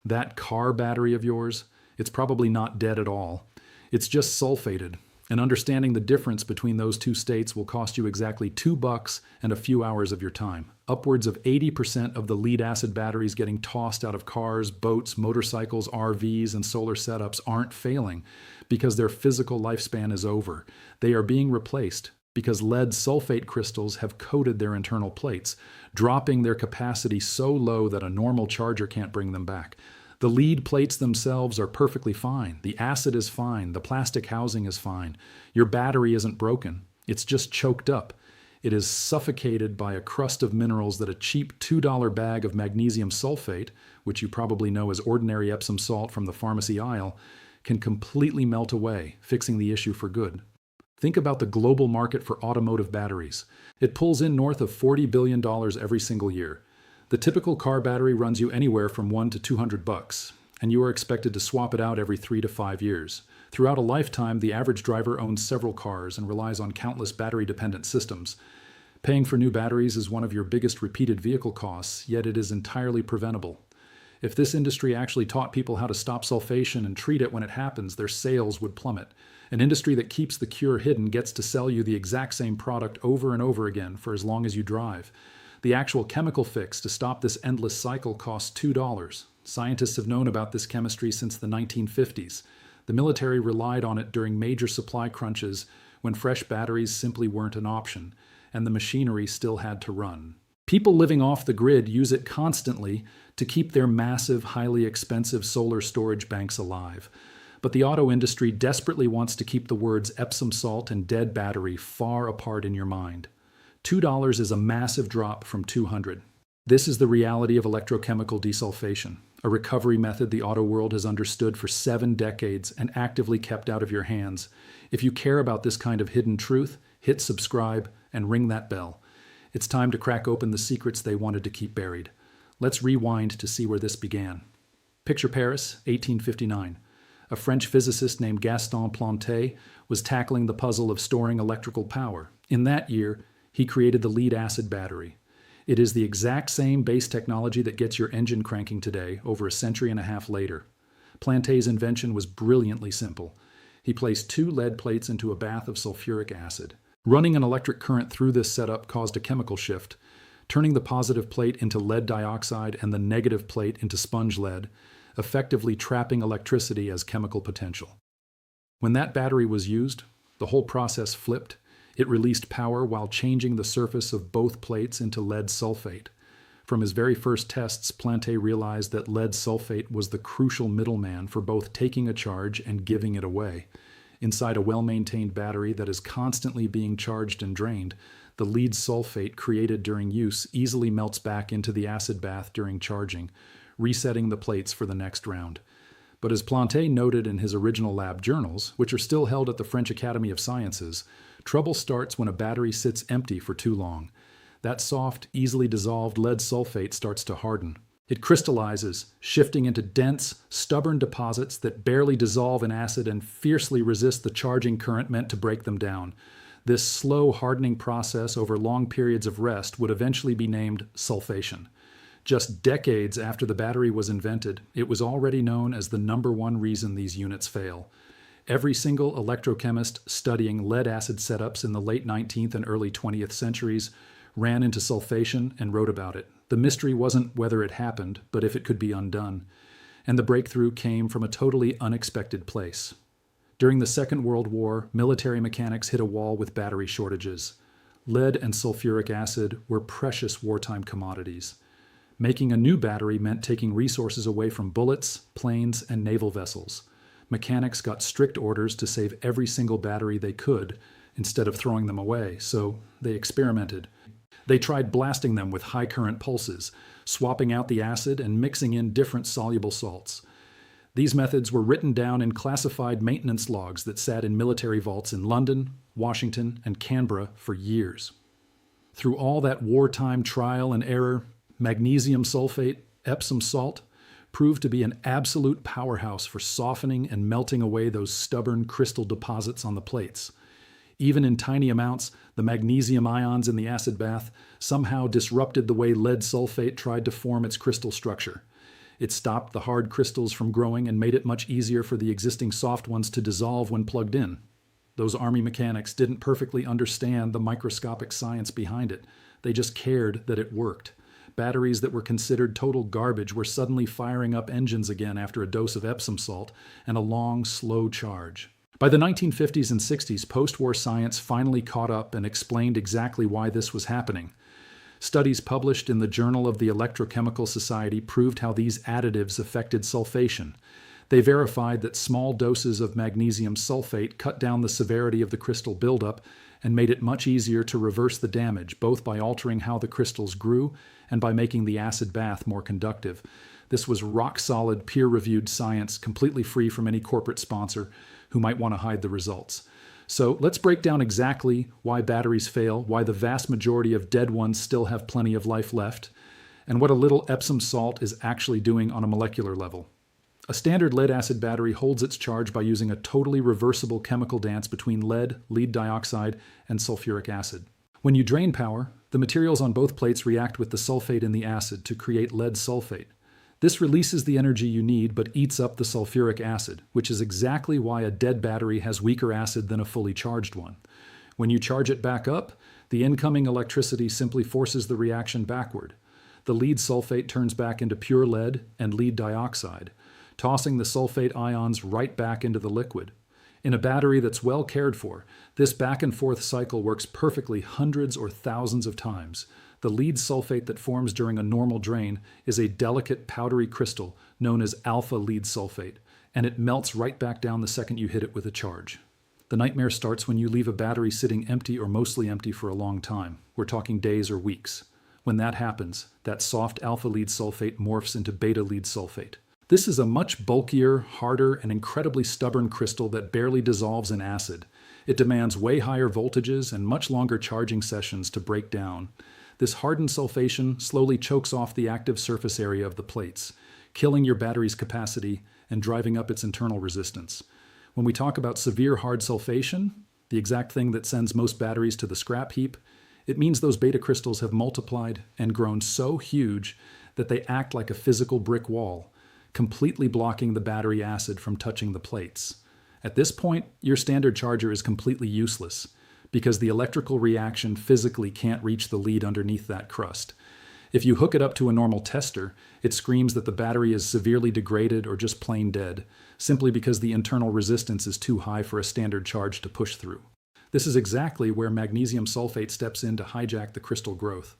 That car battery of yours, it's probably not dead at all. It's just sulfated, and understanding the difference between those two states will cost you exactly $2 and a few hours of your time. Upwards of 80% of the lead-acid batteries getting tossed out of cars, boats, motorcycles, RVs, and solar setups aren't failing because their physical lifespan is over. They are being replaced because lead sulfate crystals have coated their internal plates, dropping their capacity so low that a normal charger can't bring them back. The lead plates themselves are perfectly fine. The acid is fine. The plastic housing is fine. Your battery isn't broken. It's just choked up. It is suffocated by a crust of minerals that a cheap $2 bag of magnesium sulfate, which you probably know as ordinary Epsom salt from the pharmacy aisle, can completely melt away, fixing the issue for good. Think about the global market for automotive batteries. It pulls in north of $40 billion every single year. The typical car battery runs you anywhere from $100 to $200, and you are expected to swap it out every 3 to 5 years. Throughout a lifetime, the average driver owns several cars and relies on countless battery-dependent systems. Paying for new batteries is one of your biggest repeated vehicle costs, yet it is entirely preventable. If this industry actually taught people how to stop sulfation and treat it when it happens, their sales would plummet. An industry that keeps the cure hidden gets to sell you the exact same product over and over again for as long as you drive. The actual chemical fix to stop this endless cycle costs $2. Scientists have known about this chemistry since the 1950s. The military relied on it during major supply crunches when fresh batteries simply weren't an option, and the machinery still had to run. People living off the grid use it constantly to keep their massive, highly expensive solar storage banks alive. But the auto industry desperately wants to keep the words Epsom salt and dead battery far apart in your mind. $2 is a massive drop from $200. This is the reality of electrochemical desulfation, a recovery method the auto world has understood for 7 decades and actively kept out of your hands. If you care about this kind of hidden truth, hit subscribe and ring that bell. It's time to crack open the secrets they wanted to keep buried. Let's rewind to see where this began. Picture Paris, 1859. A French physicist named Gaston Planté was tackling the puzzle of storing electrical power. In that year, he created the lead-acid battery. It is the exact same base technology that gets your engine cranking today, over a century and a half later. Planté's invention was brilliantly simple. He placed 2 lead plates into a bath of sulfuric acid. Running an electric current through this setup caused a chemical shift, turning the positive plate into lead dioxide and the negative plate into sponge lead, effectively trapping electricity as chemical potential. When that battery was used, the whole process flipped. It released power while changing the surface of both plates into lead sulfate. From his very first tests, Planté realized that lead sulfate was the crucial middleman for both taking a charge and giving it away. Inside a well-maintained battery that is constantly being charged and drained, the lead sulfate created during use easily melts back into the acid bath during charging, resetting the plates for the next round. But as Planté noted in his original lab journals, which are still held at the French Academy of Sciences, trouble starts when a battery sits empty for too long. That soft, easily dissolved lead sulfate starts to harden. It crystallizes, shifting into dense, stubborn deposits that barely dissolve in acid and fiercely resist the charging current meant to break them down. This slow hardening process over long periods of rest would eventually be named sulfation. Just decades after the battery was invented, it was already known as the #1 reason these units fail. Every single electrochemist studying lead-acid setups in the late 19th and early 20th centuries ran into sulfation and wrote about it. The mystery wasn't whether it happened, but if it could be undone. And the breakthrough came from a totally unexpected place. During the Second World War, military mechanics hit a wall with battery shortages. Lead and sulfuric acid were precious wartime commodities. Making a new battery meant taking resources away from bullets, planes, and naval vessels. Mechanics got strict orders to save every single battery they could instead of throwing them away, so they experimented. They tried blasting them with high current pulses, swapping out the acid and mixing in different soluble salts. These methods were written down in classified maintenance logs that sat in military vaults in London, Washington, and Canberra for years. Through all that wartime trial and error, magnesium sulfate, Epsom salt, proved to be an absolute powerhouse for softening and melting away those stubborn crystal deposits on the plates. Even in tiny amounts, the magnesium ions in the acid bath somehow disrupted the way lead sulfate tried to form its crystal structure. It stopped the hard crystals from growing and made it much easier for the existing soft ones to dissolve when plugged in. Those Army mechanics didn't perfectly understand the microscopic science behind it. They just cared that it worked. Batteries that were considered total garbage were suddenly firing up engines again after a dose of Epsom salt and a long, slow charge. By the 1950s and 60s, post-war science finally caught up and explained exactly why this was happening. Studies published in the Journal of the Electrochemical Society proved how these additives affected sulfation. They verified that small doses of magnesium sulfate cut down the severity of the crystal buildup and made it much easier to reverse the damage, both by altering how the crystals grew and by making the acid bath more conductive. This was rock-solid, peer-reviewed science, completely free from any corporate sponsor who might want to hide the results. So let's break down exactly why batteries fail, why the vast majority of dead ones still have plenty of life left, and what a little Epsom salt is actually doing on a molecular level. A standard lead-acid battery holds its charge by using a totally reversible chemical dance between lead dioxide, and sulfuric acid. When you drain power, the materials on both plates react with the sulfate in the acid to create lead sulfate. This releases the energy you need but eats up the sulfuric acid, which is exactly why a dead battery has weaker acid than a fully charged one. When you charge it back up, the incoming electricity simply forces the reaction backward. The lead sulfate turns back into pure lead and lead dioxide, tossing the sulfate ions right back into the liquid. In a battery that's well cared for, this back and forth cycle works perfectly hundreds or thousands of times. The lead sulfate that forms during a normal drain is a delicate powdery crystal known as alpha lead sulfate, and it melts right back down the second you hit it with a charge. The nightmare starts when you leave a battery sitting empty or mostly empty for a long time. We're talking days or weeks. When that happens, that soft alpha lead sulfate morphs into beta lead sulfate. This is a much bulkier, harder, and incredibly stubborn crystal that barely dissolves in acid. It demands way higher voltages and much longer charging sessions to break down. This hardened sulfation slowly chokes off the active surface area of the plates, killing your battery's capacity and driving up its internal resistance. When we talk about severe hard sulfation, the exact thing that sends most batteries to the scrap heap, it means those beta crystals have multiplied and grown so huge that they act like a physical brick wall, completely blocking the battery acid from touching the plates. At this point, your standard charger is completely useless because the electrical reaction physically can't reach the lead underneath that crust. If you hook it up to a normal tester, it screams that the battery is severely degraded or just plain dead, simply because the internal resistance is too high for a standard charge to push through. This is exactly where magnesium sulfate steps in to hijack the crystal growth.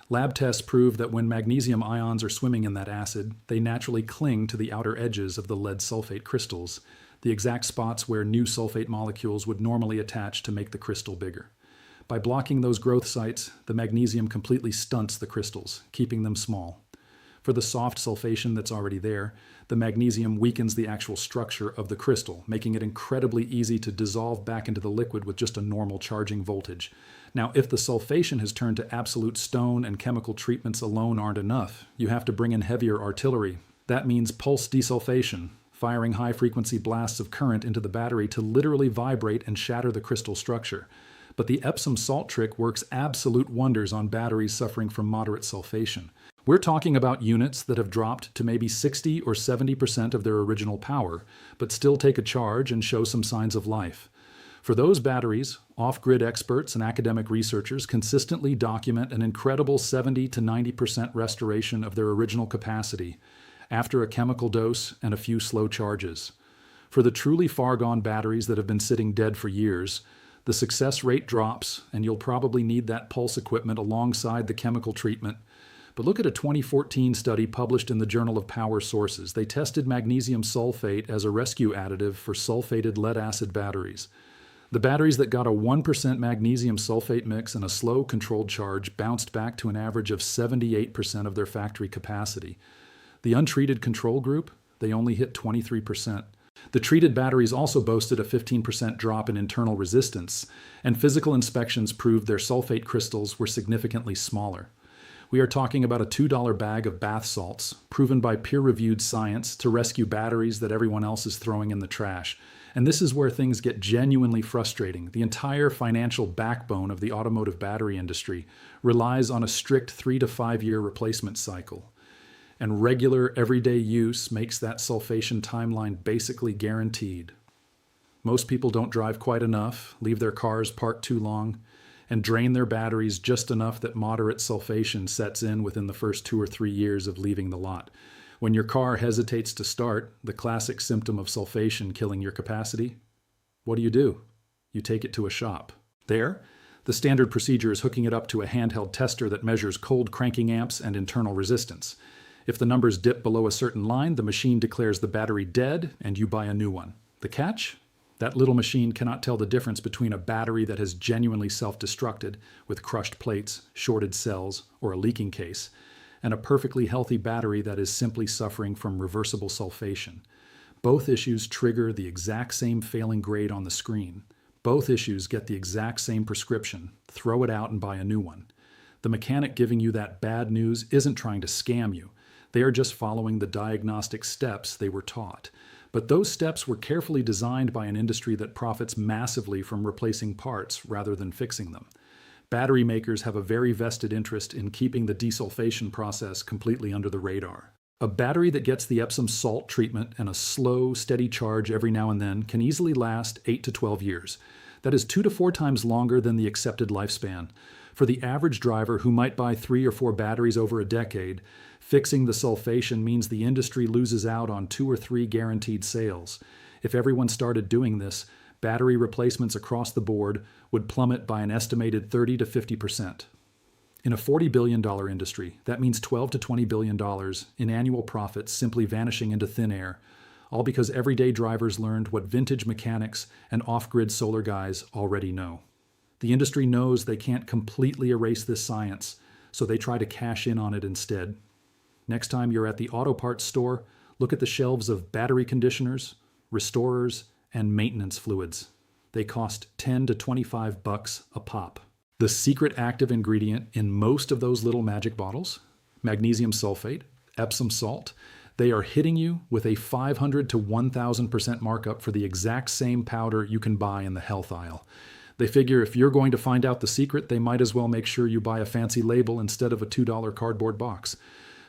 Lab tests prove that when magnesium ions are swimming in that acid, they naturally cling to the outer edges of the lead sulfate crystals, the exact spots where new sulfate molecules would normally attach to make the crystal bigger. By blocking those growth sites, the magnesium completely stunts the crystals, keeping them small. For the soft sulfation that's already there, the magnesium weakens the actual structure of the crystal, making it incredibly easy to dissolve back into the liquid with just a normal charging voltage. Now, if the sulfation has turned to absolute stone and chemical treatments alone aren't enough, you have to bring in heavier artillery. That means pulse desulfation, firing high-frequency blasts of current into the battery to literally vibrate and shatter the crystal structure. But the Epsom salt trick works absolute wonders on batteries suffering from moderate sulfation. We're talking about units that have dropped to maybe 60 or 70% of their original power, but still take a charge and show some signs of life. For those batteries, off-grid experts and academic researchers consistently document an incredible 70 to 90% restoration of their original capacity after a chemical dose and a few slow charges. For the truly far-gone batteries that have been sitting dead for years, the success rate drops, and you'll probably need that pulse equipment alongside the chemical treatment. But look at a 2014 study published in the Journal of Power Sources. They tested magnesium sulfate as a rescue additive for sulfated lead-acid batteries. The batteries that got a 1% magnesium sulfate mix and a slow, controlled charge bounced back to an average of 78% of their factory capacity. The untreated control group, they only hit 23%. The treated batteries also boasted a 15% drop in internal resistance, and physical inspections proved their sulfate crystals were significantly smaller. We are talking about a $2 bag of bath salts, proven by peer-reviewed science to rescue batteries that everyone else is throwing in the trash. And this is where things get genuinely frustrating. The entire financial backbone of the automotive battery industry relies on a strict 3 to 5 year replacement cycle. and regular everyday use makes that sulfation timeline basically guaranteed. Most people don't drive quite enough, leave their cars parked too long, and drain their batteries just enough that moderate sulfation sets in within the first 2 or 3 years of leaving the lot. When your car hesitates to start, the classic symptom of sulfation killing your capacity, what do? You take it to a shop. There, the standard procedure is hooking it up to a handheld tester that measures cold cranking amps and internal resistance. If the numbers dip below a certain line, the machine declares the battery dead and you buy a new one. The catch? That little machine cannot tell the difference between a battery that has genuinely self-destructed with crushed plates, shorted cells, or a leaking case, and a perfectly healthy battery that is simply suffering from reversible sulfation. Both issues trigger the exact same failing grade on the screen. Both issues get the exact same prescription. Throw it out and buy a new one. The mechanic giving you that bad news isn't trying to scam you. They are just following the diagnostic steps they were taught. But those steps were carefully designed by an industry that profits massively from replacing parts rather than fixing them. Battery makers have a very vested interest in keeping the desulfation process completely under the radar. A battery that gets the Epsom salt treatment and a slow, steady charge every now and then can easily last 8 to 12 years. That is 2 to 4 times longer than the accepted lifespan. For the average driver who might buy 3 or 4 batteries over a decade, fixing the sulfation means the industry loses out on 2 or 3 guaranteed sales. If everyone started doing this, battery replacements across the board would plummet by an estimated 30 to 50%. In a $40 billion industry, that means $12 to $20 billion in annual profits simply vanishing into thin air, all because everyday drivers learned what vintage mechanics and off-grid solar guys already know. The industry knows they can't completely erase this science, so they try to cash in on it instead. Next time you're at the auto parts store, look at the shelves of battery conditioners, restorers, and maintenance fluids. They cost $10 to $25 a pop. The secret active ingredient in most of those little magic bottles, magnesium sulfate, Epsom salt, they are hitting you with a 500 to 1,000% markup for the exact same powder you can buy in the health aisle. They figure if you're going to find out the secret, they might as well make sure you buy a fancy label instead of a $2 cardboard box.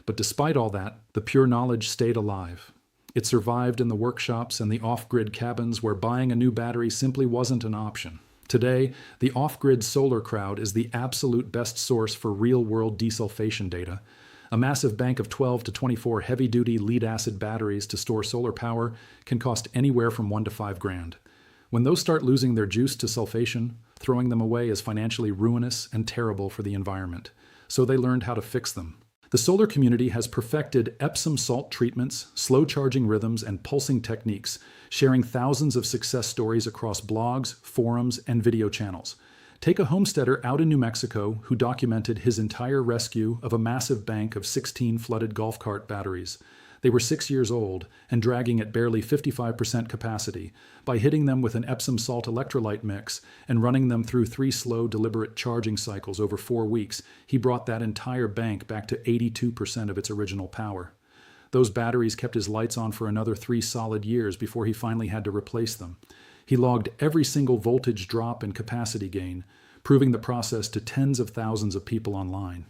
But despite all that, the pure knowledge stayed alive. It survived in the workshops and the off-grid cabins where buying a new battery simply wasn't an option. Today, the off-grid solar crowd is the absolute best source for real-world desulfation data. A massive bank of 12 to 24 heavy-duty lead-acid batteries to store solar power can cost anywhere from $1 to $5 grand. When those start losing their juice to sulfation, throwing them away is financially ruinous and terrible for the environment. So they learned how to fix them. The solar community has perfected Epsom salt treatments, slow charging rhythms, and pulsing techniques, sharing thousands of success stories across blogs, forums, and video channels. Take a homesteader out in New Mexico who documented his entire rescue of a massive bank of 16 flooded golf cart batteries. They were 6 years old and dragging at barely 55% capacity. By hitting them with an Epsom salt electrolyte mix and running them through 3 slow, deliberate charging cycles over 4 weeks, he brought that entire bank back to 82% of its original power. Those batteries kept his lights on for another 3 solid years before he finally had to replace them. He logged every single voltage drop and capacity gain, proving the process to tens of thousands of people online.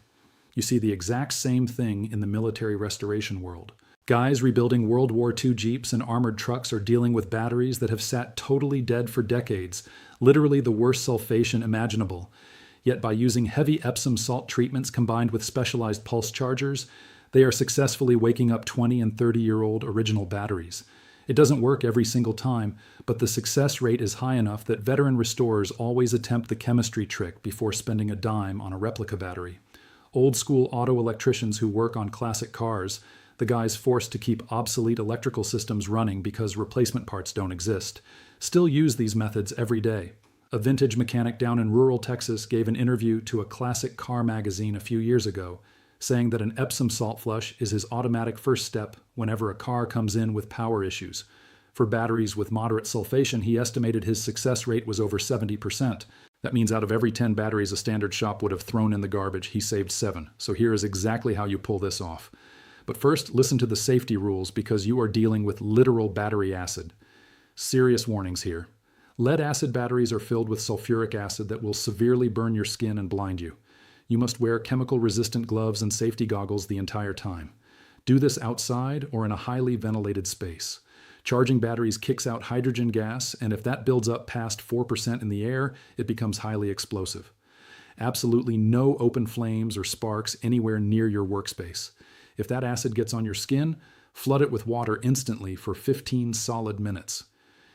You see the exact same thing in the military restoration world. Guys rebuilding World War II Jeeps and armored trucks are dealing with batteries that have sat totally dead for decades, literally the worst sulfation imaginable. Yet by using heavy Epsom salt treatments combined with specialized pulse chargers, they are successfully waking up 20 and 30-year-old original batteries. It doesn't work every single time, but the success rate is high enough that veteran restorers always attempt the chemistry trick before spending a dime on a replica battery. Old-school auto electricians who work on classic cars, the guys forced to keep obsolete electrical systems running because replacement parts don't exist, still use these methods every day. A vintage mechanic down in rural Texas gave an interview to a classic car magazine a few years ago, saying that an Epsom salt flush is his automatic first step whenever a car comes in with power issues. For batteries with moderate sulfation, he estimated his success rate was over 70%. That means out of every 10 batteries a standard shop would have thrown in the garbage, he saved 7. So here is exactly how you pull this off. But first, listen to the safety rules because you are dealing with literal battery acid. Serious warnings here. Lead-acid batteries are filled with sulfuric acid that will severely burn your skin and blind you. You must wear chemical-resistant gloves and safety goggles the entire time. Do this outside or in a highly ventilated space. Charging batteries kicks out hydrogen gas, and if that builds up past 4% in the air, it becomes highly explosive. Absolutely no open flames or sparks anywhere near your workspace. If that acid gets on your skin, flood it with water instantly for 15 solid minutes.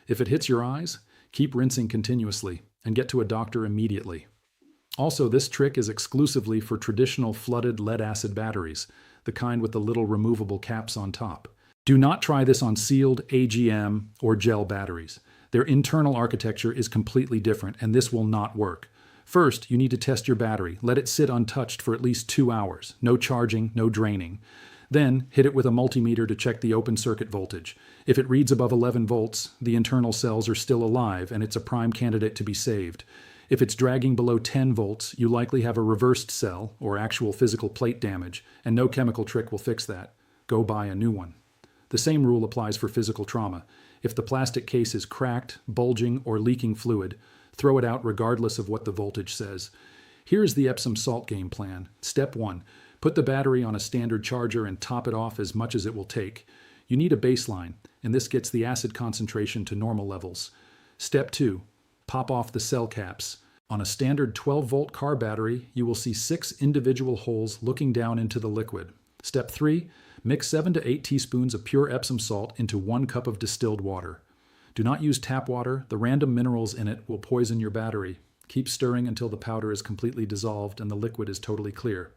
If it hits your eyes, keep rinsing continuously and get to a doctor immediately. Also, this trick is exclusively for traditional flooded lead-acid batteries, the kind with the little removable caps on top. Do not try this on sealed AGM or gel batteries. Their internal architecture is completely different, and this will not work. First, you need to test your battery. Let it sit untouched for at least 2 hours. No charging, no draining. Then, hit it with a multimeter to check the open circuit voltage. If it reads above 11 volts, the internal cells are still alive, and it's a prime candidate to be saved. If it's dragging below 10 volts, you likely have a reversed cell, or actual physical plate damage, and no chemical trick will fix that. Go buy a new one. The same rule applies for physical trauma. If the plastic case is cracked, bulging, or leaking fluid, throw it out regardless of what the voltage says. Here is the Epsom salt game plan. Step 1. Put the battery on a standard charger and top it off as much as it will take. You need a baseline, and this gets the acid concentration to normal levels. Step 2. Pop off the cell caps. On a standard 12-volt car battery, you will see 6 individual holes looking down into the liquid. Step 3. Mix 7 to 8 teaspoons of pure Epsom salt into 1 cup of distilled water. Do not use tap water. The random minerals in it will poison your battery. Keep stirring until the powder is completely dissolved and the liquid is totally clear.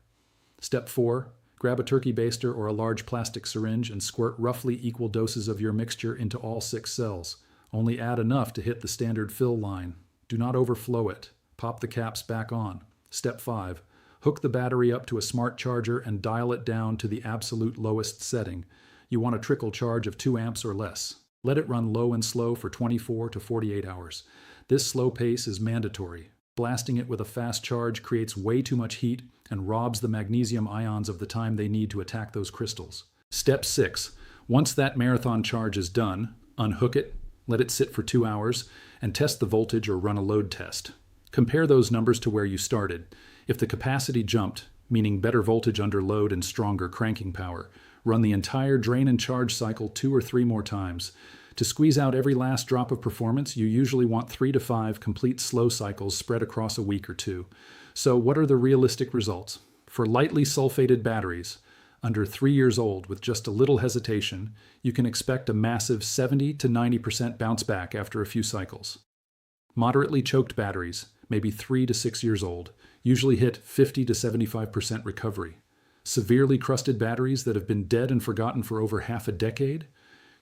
Step 4. Grab a turkey baster or a large plastic syringe and squirt roughly equal doses of your mixture into all 6 cells. Only add enough to hit the standard fill line. Do not overflow it. Pop the caps back on. Step 5. Hook the battery up to a smart charger and dial it down to the absolute lowest setting. You want a trickle charge of 2 amps or less. Let it run low and slow for 24 to 48 hours. This slow pace is mandatory. Blasting it with a fast charge creates way too much heat and robs the magnesium ions of the time they need to attack those crystals. Step 6. Once that marathon charge is done, unhook it, let it sit for 2 hours, and test the voltage or run a load test. Compare those numbers to where you started. If the capacity jumped, meaning better voltage under load and stronger cranking power, run the entire drain and charge cycle 2 or 3 more times. To squeeze out every last drop of performance, you usually want 3 to 5 complete slow cycles spread across a week or 2. So what are the realistic results? For lightly sulfated batteries, under 3 years old with just a little hesitation, you can expect a massive 70 to 90% bounce back after a few cycles. Moderately choked batteries, maybe 3 to 6 years old, usually hit 50 to 75% recovery. Severely crusted batteries that have been dead and forgotten for over half a decade,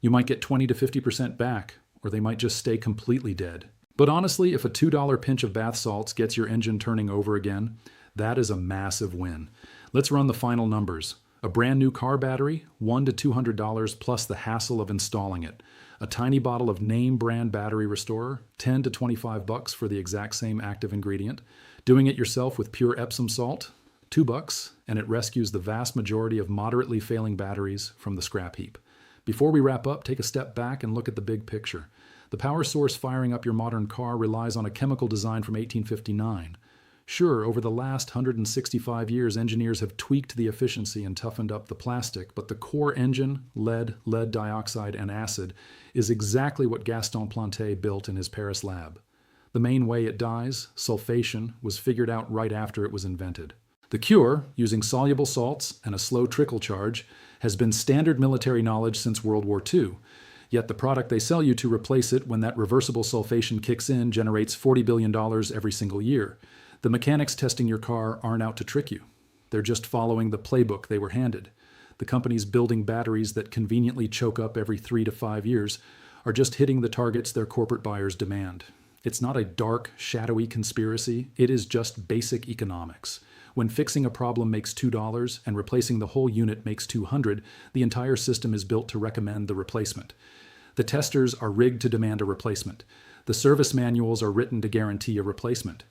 you might get 20 to 50% back, or they might just stay completely dead. But honestly, if a $2 pinch of bath salts gets your engine turning over again, that is a massive win. Let's run the final numbers. A brand new car battery, $100 to $200 plus the hassle of installing it. A tiny bottle of name brand battery restorer, $10 to $25 for the exact same active ingredient. Doing it yourself with pure Epsom salt, $2, and it rescues the vast majority of moderately failing batteries from the scrap heap. Before we wrap up, take a step back and look at the big picture. The power source firing up your modern car relies on a chemical design from 1859. Sure, over the last 165 years, engineers have tweaked the efficiency and toughened up the plastic, but the core engine, lead dioxide, and acid, is exactly what Gaston Planté built in his Paris lab. The main way it dies, sulfation, was figured out right after it was invented. The cure, using soluble salts and a slow trickle charge, has been standard military knowledge since World War II. Yet the product they sell you to replace it when that reversible sulfation kicks in generates $40 billion every single year. The mechanics testing your car aren't out to trick you. They're just following the playbook they were handed. The companies building batteries that conveniently choke up every 3 to 5 years are just hitting the targets their corporate buyers demand. It's not a dark, shadowy conspiracy. It is just basic economics. When fixing a problem makes $2 and replacing the whole unit makes $200, the entire system is built to recommend the replacement. The testers are rigged to demand a replacement. The service manuals are written to guarantee a replacement.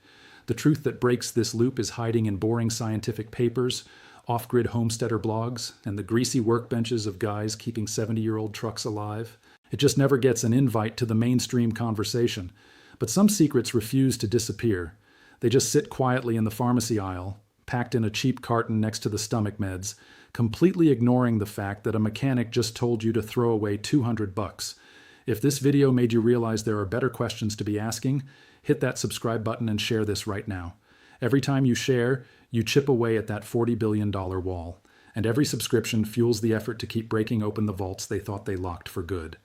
The truth that breaks this loop is hiding in boring scientific papers, off-grid homesteader blogs, and the greasy workbenches of guys keeping 70-year-old trucks alive. It just never gets an invite to the mainstream conversation. But some secrets refuse to disappear. They just sit quietly in the pharmacy aisle, packed in a cheap carton next to the stomach meds, completely ignoring the fact that a mechanic just told you to throw away $200. If this video made you realize there are better questions to be asking, hit that subscribe button and share this right now. Every time you share, you chip away at that $40 billion wall, and every subscription fuels the effort to keep breaking open the vaults they thought they locked for good.